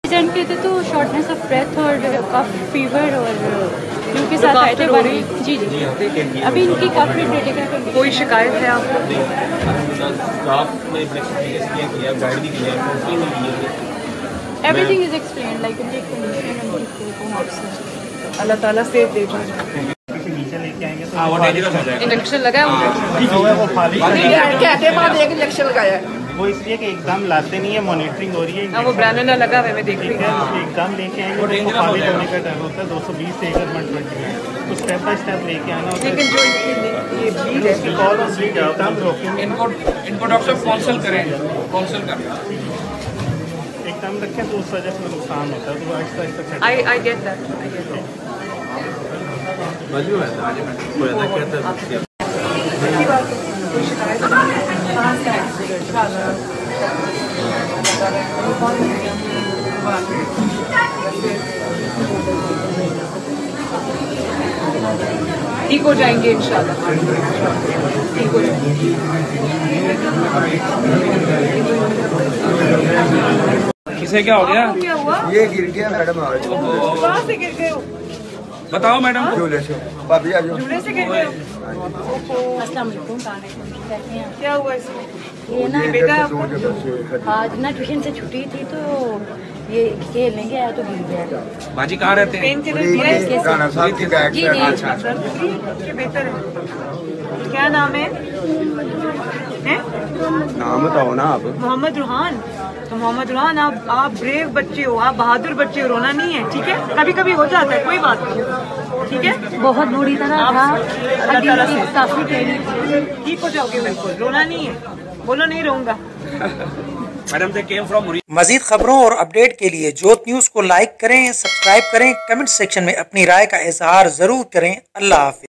Present के थे तो शॉर्टनेस ऑफ ब्रेथ और कफ फीवर और फ्लू के साथ आए थे। जी जी अभी इनकी काफ़ी क्रिटिकल। कोई शिकायत है आपको? Everything is explained like in अल्लाह ताला से देखो। इंजेक्शन लगा है इंजेक्शन लगाया है वो इसलिए कि एकदम लाते नहीं है, मॉनिटरिंग हो रही है। वो ब्रानोला लगा है, मैं देख रही हूँ। एकदम लेके आएंगे तो खाली होने का टाइम होता है 220 से 120 तो स्टेप बाय स्टेप लेके आना होता है। लेकिन जो ये ब्लीड है इसकी कॉल और ब्लीड एकदम रोकेंगे। इनको डॉक्टर साहब काउंसल करें, काउंसल करें। एकदम रखें तो उस वजह से नुकसान होता है, तो Aahista Aahista. I get that. ठीक हो जाएंगे इंशाल्लाह, ठीक हो जाएंगे। किसे क्या हो गया? क्या हुआ? ये गिर गया मैडम। कहाँ से गिर गए हो? बताओ मैडम। झूले से भाभी आ जाओ। झूले से गिर गए हो? अस्सलाम वालेकुम। क्या हुआ इसको? ये ना बेटा आज ना ट्यूशन से छुट्टी थी तो ये खेलने गया तो गिर गया। बाजी कहाँ रहते हैं? पेन किलर दिया है? राणा साहब की बैग जी, से। जी। अच्छा अच्छा। ये बेहतर है। क्या नाम है? नाम बताओ ना आप। मोहम्मद रुहान। तो मोहम्मद रुहान आप ब्रेव बच्चे हो, आप बहादुर बच्चे हो, रोना नहीं है, ठीक है? कभी कभी हो जाता है, कोई बात नहीं, ठीक है? बहुत बुरी तरह था, काफी टेढ़ी। ठीक हो जाओगे बिल्कुल, रोना नहीं है, बोलो नहीं रोऊंगा। Madam they came from. मजीद खबरों और अपडेट के लिए जोत न्यूज़ को लाइक करें, सब्सक्राइब करें, कमेंट सेक्शन में अपनी राय का इजहार जरूर करें। अल्लाह हाफिज।